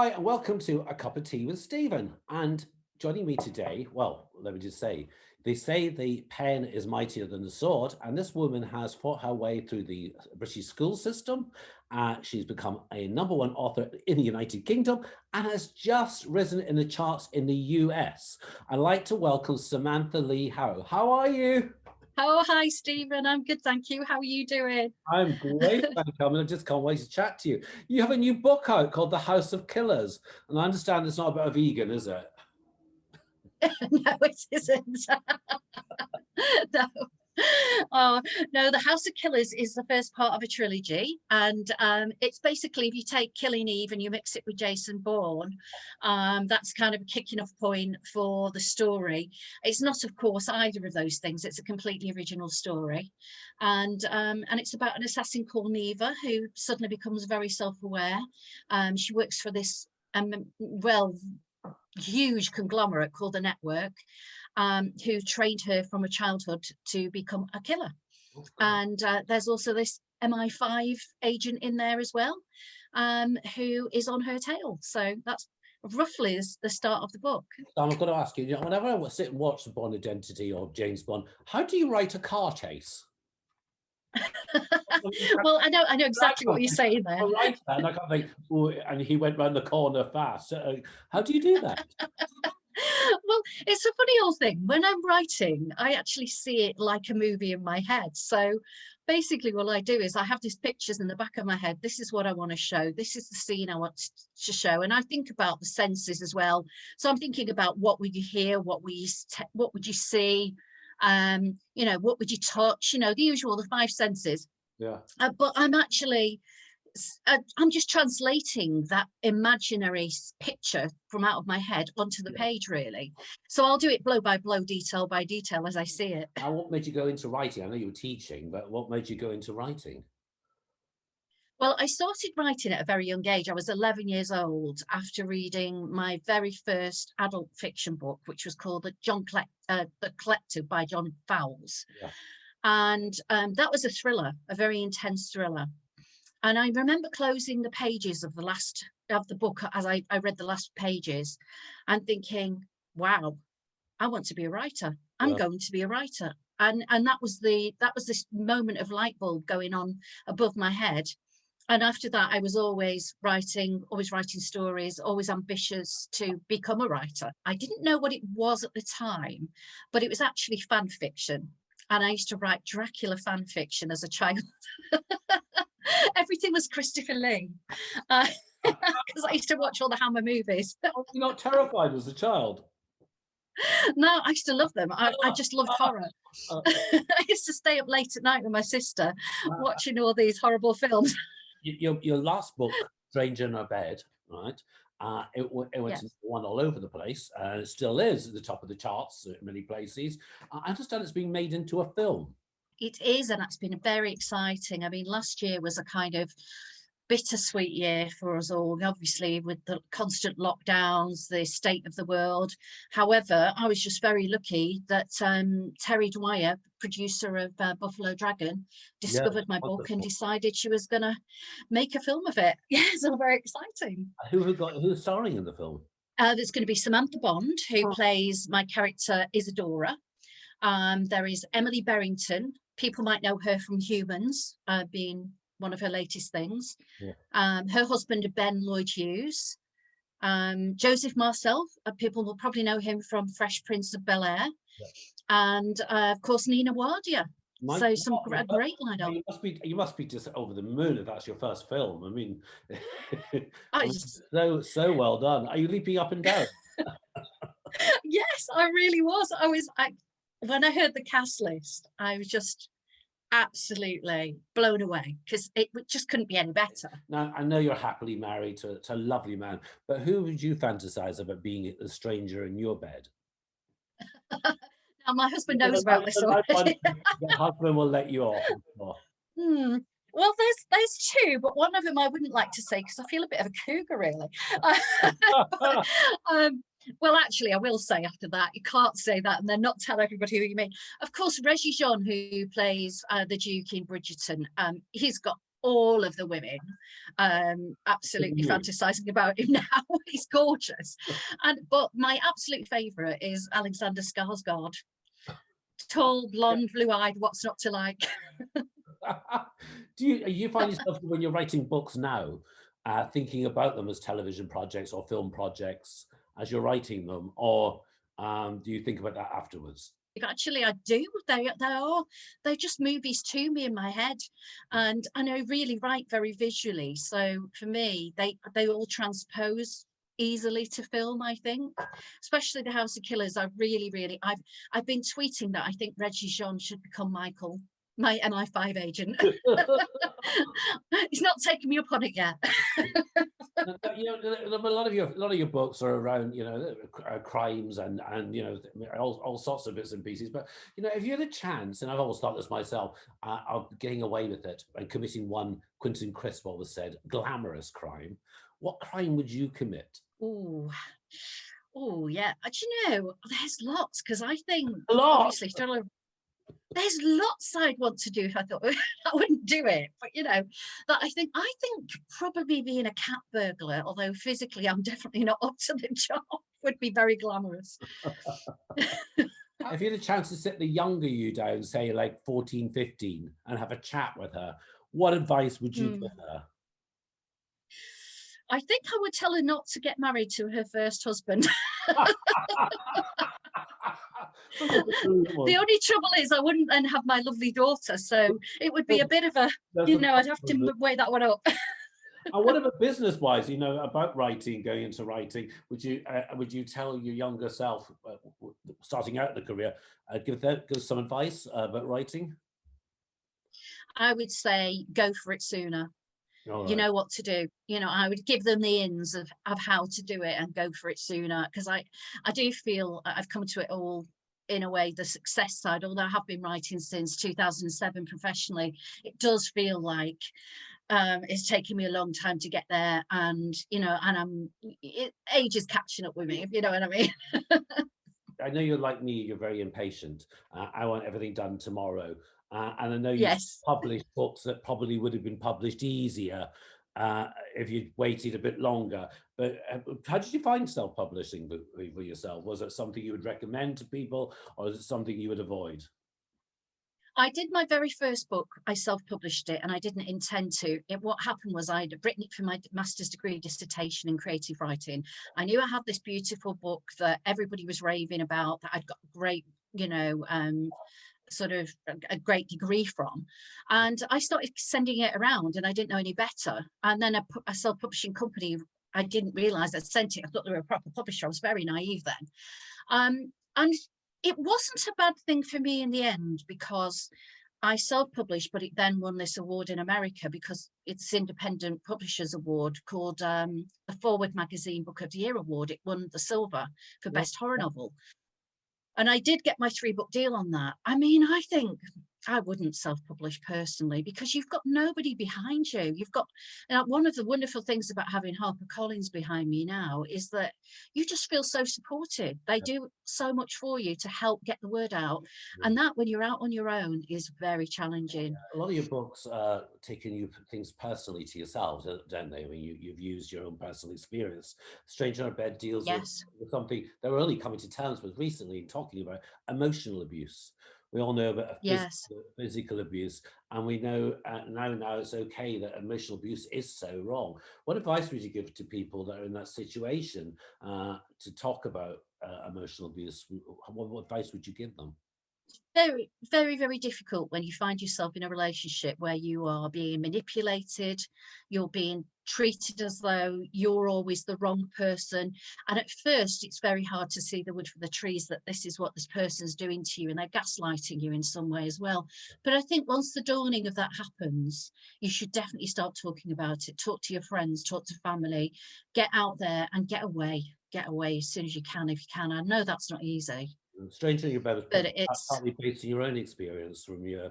Hi, and welcome to A Cup of Tea with Stephen. And joining me today, well, let me just say, they say the pen is mightier than the sword, and this woman has fought her way through the British school system. She's become a #1 author in the United Kingdom and has just risen in the charts in the US. I'd like to welcome Samantha Lee Howe. How are you? Oh, hi, Stephen. I'm good, thank you. How are you doing? I'm great, thank you. I mean, I just can't wait to chat to you. You have a new book out called The House of Killers, and I understand it's not about a vegan, is it? No, it isn't. No. Oh, no, The House of Killers is the first part of a trilogy. And it's basically, if you take Killing Eve and you mix it with Jason Bourne, that's kind of a kicking off point for the story. It's not, of course, either of those things. It's a completely original story. And it's about an assassin called Neva who suddenly becomes very self-aware. She works for this, huge conglomerate called the Network, who trained her from a childhood to become a killer. And there's also this MI5 agent in there as well, who is on her tail. So that's roughly the start of the book. I'm going to ask you, whenever I sit and watch the Bond Identity or James Bond, how do you write a car chase? Well, I know exactly what you're saying there. Right, and I can't think, oh, and he went round the corner fast. How do you do that? Well, it's a funny old thing. When I'm writing, I actually see it like a movie in my head. So basically what I do is I have these pictures in the back of my head. This is what I want to show. This is the scene I want to show. And I think about the senses as well. So I'm thinking about what would you hear? What would you see? What would you touch? The usual, the five senses. Yeah. But I'm just translating that imaginary picture from out of my head onto the page, really. So I'll do it blow by blow, detail by detail as I see it. And what made you go into writing? I know you were teaching, but what made you go into writing? Well, I started writing at a very young age. I was 11 years old after reading my very first adult fiction book, which was called The Collective by John Fowles. Yeah. And that was a thriller, a very intense thriller. And I remember closing the pages of the book as I read the last pages and thinking, wow, I want to be a writer. I'm going to be a writer. And that was this moment of light bulb going on above my head. And after that, I was always writing stories, always ambitious to become a writer. I didn't know what it was at the time, but it was actually fan fiction. And I used to write Dracula fan fiction as a child. Everything was Christopher Lee, because I used to watch all the Hammer movies. You're not terrified as a child? No, I used to love them. I just loved horror. I used to stay up late at night with my sister watching all these horrible films. Your last book, Stranger in Our Bed, right? It went Yes. to one all over the place, and it still is at the top of the charts in many places. I understand it's being made into a film. It is, and that's been very exciting. I mean, last year was a kind of bittersweet year for us all, obviously, with the constant lockdowns, the state of the world. However, I was just very lucky that Terry Dwyer, producer of Buffalo Dragon, discovered my book and decided she was going to make a film of it. Yeah, so very exciting. Who's starring in the film? There's going to be Samantha Bond, who plays my character Isadora. There is Emily Berrington. People might know her from Humans, being one of her latest things. Yeah. Her husband, Ben Lloyd Hughes. Joseph Marcel, people will probably know him from Fresh Prince of Bel-Air. Yeah. And of course, Nina Wadia. So a great lineup. You must be just over the moon if that's your first film. I mean, so well done. Are you leaping up and down? Yes, I really was. When I heard the cast list, I was just absolutely blown away because it just couldn't be any better. Now, I know you're happily married to a lovely man, but who would you fantasize about being a stranger in your bed? Now, my husband knows about this already. The husband will let you off. Well, there's two, but one of them I wouldn't like to say because I feel a bit of a cougar, really. Well, actually, I will say after that, you can't say that and then not tell everybody who you mean. Of course, Reggie Jean, who plays the Duke in Bridgerton, he's got all of the women absolutely fantasizing about him now. He's gorgeous. But my absolute favorite is Alexander Skarsgård. Tall, blonde, blue-eyed, what's not to like? Do you find yourself when you're writing books now, thinking about them as television projects or film projects as you're writing them, or do you think about that afterwards? Actually, I do. They're just movies to me in my head, and I really write very visually. So for me, they all transpose easily to film. I think, especially the House of Killers. I've been tweeting that I think Reggie Jean should become Michael, my MI5 agent. He's not taken me up on it yet. You know, a lot of your books are around, you know, crimes and you know, all sorts of bits and pieces. But you know, if you had a chance, and I've always thought this myself, of getting away with it and committing one Quentin Crisp always said glamorous crime, what crime would you commit? Oh, yeah. Do you know, there's lots, because I think A lot. obviously there's lots I'd want to do if I thought I wouldn't do it. But you know, that I think probably being a cat burglar, although physically I'm definitely not up to the job, would be very glamorous. If you had a chance to sit the younger you down, say like 14, 15, and have a chat with her, what advice would you give her? I think I would tell her not to get married to her first husband. The only trouble is I wouldn't then have my lovely daughter, so it would be a bit of a, I'd have to weigh that one up. And what about business-wise? You know, about writing, going into writing, would you tell your younger self, starting out in the career, give some advice about writing? I would say go for it sooner. You Right. know what to do. You know, I would give them the ins of how to do it and go for it sooner, because I do feel I've come to it all in a way, the success side, although I have been writing since 2007 professionally, it does feel like it's taken me a long time to get there, and you know, and age is catching up with me, if you know what I mean. I know you're like me, you're very impatient. I want everything done tomorrow. And I know you've Yes. published books that probably would have been published easier if you'd waited a bit longer. But how did you find self-publishing for yourself? Was it something you would recommend to people, or is it something you would avoid? I did my very first book. I self-published it, and I didn't intend to. What happened was I'd written it for my master's degree dissertation in creative writing. I knew I had this beautiful book that everybody was raving about, that I'd got great, you know, sort of a great degree from, and I started sending it around, and I didn't know any better. And then a self-publishing company, I didn't realize I'd sent it. I thought they were a proper publisher. I was very naive then. And it wasn't a bad thing for me in the end, because I self-published, but it then won this award in America, because it's independent publishers award called the Forward Magazine Book of the Year Award. It won the silver for best horror novel. And I did get my 3-book deal on that. I mean, I think I wouldn't self-publish personally, because you've got nobody behind you. You've got, one of the wonderful things about having HarperCollins behind me now is that you just feel so supported. They do so much for you to help get the word out. And that, when you're out on your own, is very challenging. A lot of your books taking you things personally to yourselves, don't they? I mean, you've used your own personal experience. Stranger in Bed deals Yes. with something they're only coming to terms with recently, talking about emotional abuse. We all know about Yes. physical abuse, and we know now it's okay that emotional abuse is so wrong. What advice would you give to people that are in that situation to talk about emotional abuse? What advice would you give them? Very, very, very difficult when you find yourself in a relationship where you are being manipulated, you're being treated as though you're always the wrong person. And at first, it's very hard to see the wood for the trees, that this is what this person's doing to you, and they're gaslighting you in some way as well. But I think once the dawning of that happens, you should definitely start talking about it. Talk to your friends, talk to family, get out there and get away. Get away as soon as you can, if you can. I know that's not easy. Stranger in Bed But was it's, partly based on your own experience from your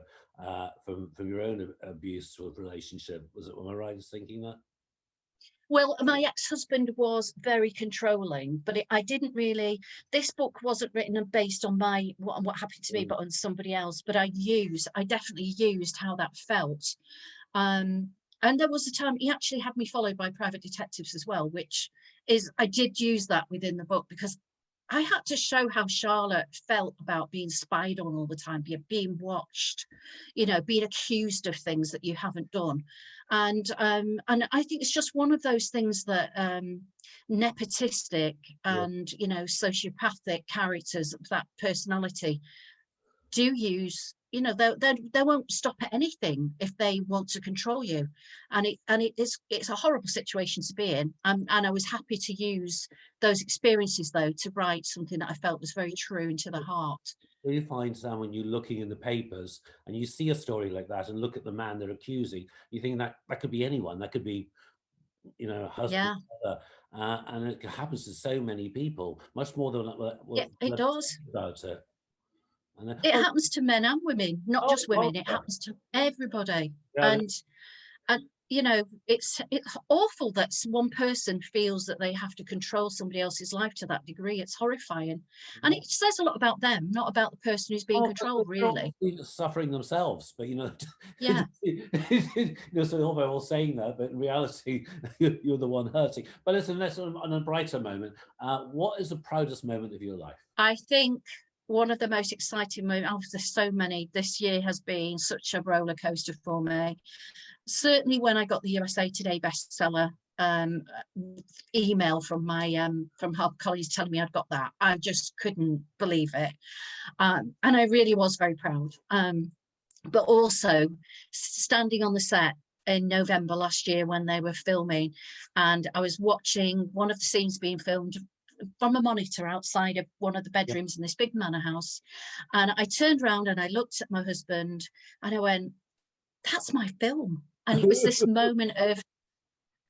from your own abuse sort of relationship. Was it? Am I right in thinking that? well, my ex-husband was very controlling, but I didn't really. This book wasn't written and based on what happened to me, Mm. but on somebody else. But I definitely used how that felt. And there was a time he actually had me followed by private detectives as well, which is, I did use that within the book because I had to show how Charlotte felt about being spied on all the time, being watched, you know, being accused of things that you haven't done. And I think it's just one of those things that nepotistic Yeah. and, you know, sociopathic characters of that personality do use. You know, they won't stop at anything if they want to control you, and it's a horrible situation to be in. And I was happy to use those experiences though to write something that I felt was very true and to the heart. Do you find, Sam, when you're looking in the papers and you see a story like that and look at the man they're accusing, you think that that could be anyone, that could be, you know, a husband, Yeah, mother, and it happens to so many people, much more than it we'll does. think about it. And It happens to men and women, not oh, just oh, women. It happens to everybody. yeah, And you know, it's awful that one person feels that they have to control somebody else's life to that degree. It's horrifying, and yeah. it says a lot about them, not about the person who's being Oh, controlled, they're really. obviously suffering themselves, but you know, Yeah. you know, so all they're all saying that, but in reality, you're the one hurting. But listen, let's on a brighter moment. What is the proudest moment of your life? I think one of the most exciting moments, oh, there's so many. This year has been such a roller coaster for me. Certainly when I got the USA Today bestseller um, email from my from HarperCollins telling me I'd got that, I just couldn't believe it. And I really was very proud. But also standing on the set in November last year when they were filming, and I was watching one of the scenes being filmed from a monitor outside of one of the Yeah. bedrooms in this big manor house. And I turned around and I looked at my husband and I went, that's my film. And it was this moment of,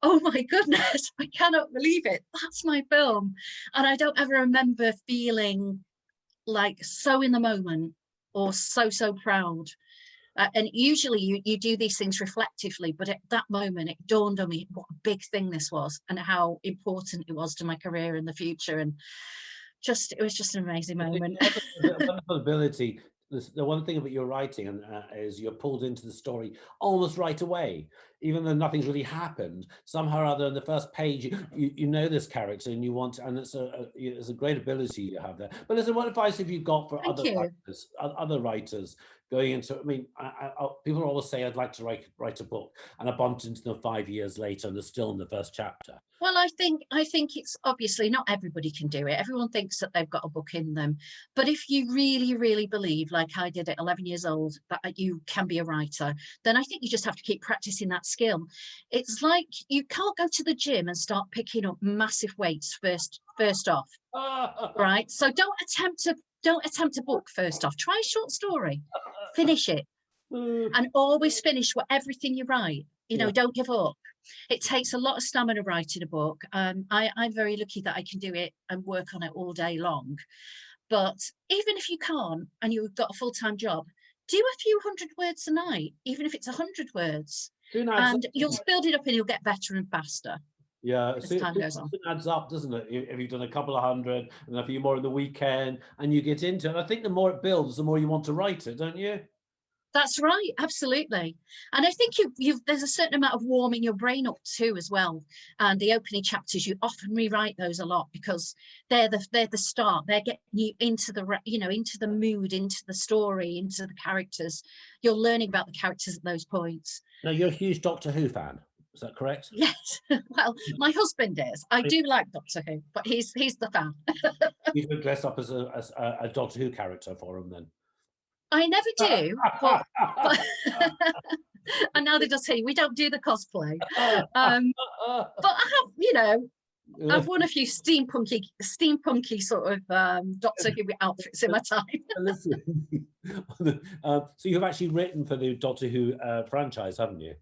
oh my goodness, I cannot believe it. That's my film. And I don't ever remember feeling like so in the moment or so proud. And usually you do these things reflectively, but at that moment it dawned on me what a big thing this was and how important it was to my career in the future. And just, it was just an amazing moment. Wonderful ability. The one thing about your writing is you're pulled into the story almost right away, even though nothing's really happened. Somehow or other, in the first page, you know this character and you want, and it's a great ability you have there. But listen, what advice have you got for Thank you. other writers going into? I mean, people always say I'd like to write a book, and I bumped into them 5 years later, and they're still in the first chapter. Well, I think it's obviously not everybody can do it. Everyone thinks that they've got a book in them. But if you really believe, like I did at 11 years old, that you can be a writer, then I think you just have to keep practicing that skill. It's like you can't go to the gym and start picking up massive weights first off, right? So don't attempt a book first off. Try a short story, finish it, and always finish everything you write. You know, Yeah. don't give up. It takes a lot of stamina writing a book. I'm very lucky that I can do it and work on it all day long. But even if you can't and you've got a full-time job, do a few hundred words a night, even if it's 100 words. Soon adds And you'll build it up and you'll get better and faster Yeah, as time goes on. it adds up, doesn't it? If you've done a couple of hundred and a few more in the weekend, and you get into it, I think the more it builds, the more you want to write it, don't you? That's right, absolutely. And I think there's a certain amount of warming your brain up too as well. And the opening chapters, you often rewrite those a lot because they're the start. They're getting you into into the mood, into the story, into the characters. You're learning about the characters at those points. Now, you're a huge Doctor Who fan, is that correct? Yes. Well, my husband is. I do like Doctor Who, but he's the fan. You could dress up as a Doctor Who character for him then. I never do, but and now they just say we don't do the cosplay. But I have, I've worn a few steampunky sort of Doctor Who outfits in my time. Listen, so you've actually written for the Doctor Who franchise, haven't you?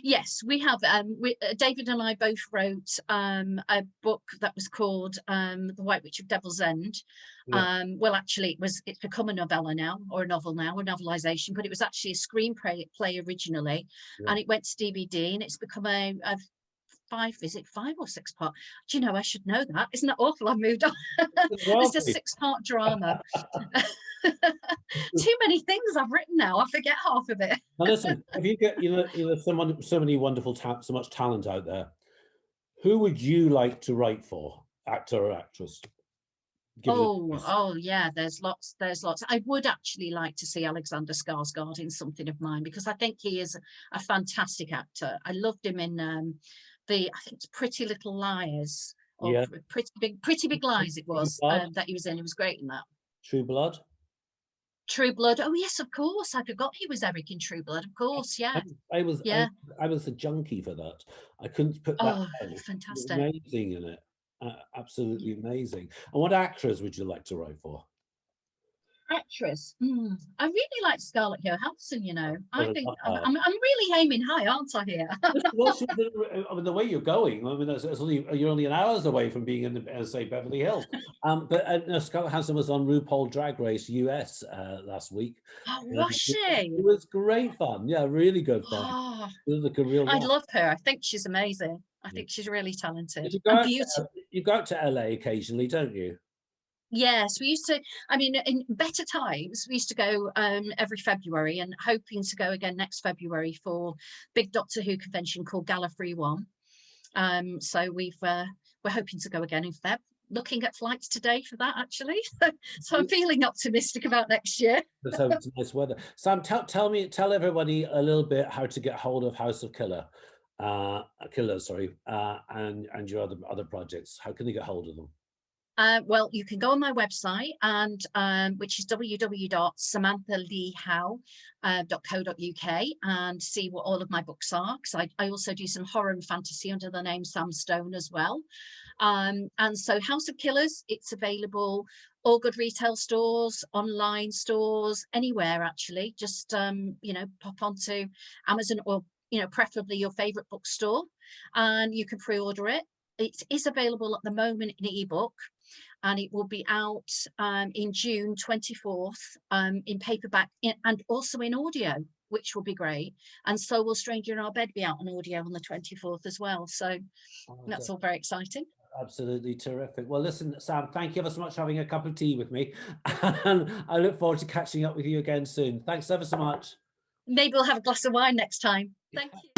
Yes, we have. David and I both wrote a book that was called The White Witch of Devil's End. Yeah. Well, actually, it's become a novella now, or a novel now, a novelization, but it was actually a screenplay originally, Yeah. and it went to DVD, and it's become a is it 5 or 6 part? Do you know, I should know that. Isn't that awful? I've moved on. It's a 6-part drama. Too many things I've written now. I forget half of it. Now listen, if you get, so many wonderful so much talent out there, who would you like to write for, actor or actress? Give it a choice. Oh, yeah, there's lots, there's lots. I would actually like to see Alexander Skarsgård in something of mine because I think he is a fantastic actor. I loved him in I think it's Pretty Little Liars or Yeah. Pretty Big Lies it True was Blood. that he was in. He was great in that. True Blood. True Blood. Oh yes, of course. I forgot he was Eric in True Blood. Of course, yeah, I was yeah. I was a junkie for that. I couldn't put that Oh, down. He was fantastic. amazing in it. Absolutely amazing. And what actress would you like to write for? Actress. I really like Scarlett Johansson, you know. I Well, I think love I'm, her. I'm really aiming high, aren't I here? I mean, the way you're going, I mean, you're only an hours away from being in, say, Beverly Hills. But no, Scarlett Johansson was on RuPaul Drag Race US last week. Oh, And was she? it was great fun. Yeah, really good fun. Oh, It was like a real I laugh. love her. I think she's amazing. I Yeah. think she's really talented You go and out beautiful. you go out to LA occasionally, don't you? Yes, we used to, I mean, in better times, we used to go every February and hoping to go again next February for big Doctor Who convention called Gallifrey One. So we're hoping to go again in Feb. Looking at flights today for that actually. So I'm feeling optimistic about next year. Let's hope it's nice weather. Sam, tell everybody a little bit how to get hold of House of Killers, sorry, and your other projects. How can they get hold of them? Well, you can go on my website and which is www.samanthaleehowe.co.uk and see what all of my books are because I also do some horror and fantasy under the name Sam Stone as well. And so House of Killers, it's available all good retail stores, online stores, anywhere actually. Just pop onto Amazon or preferably your favorite bookstore and you can pre-order it. It is available at the moment in ebook and it will be out in June 24th in paperback and also in audio, which will be great. And so will Stranger in Our Bed be out on audio on the 24th as well. So that's all very exciting. Absolutely terrific. Well, listen, Sam, thank you ever so much for having a cup of tea with me. And I look forward to catching up with you again soon. Thanks ever so much. Maybe we'll have a glass of wine next time. Thank you.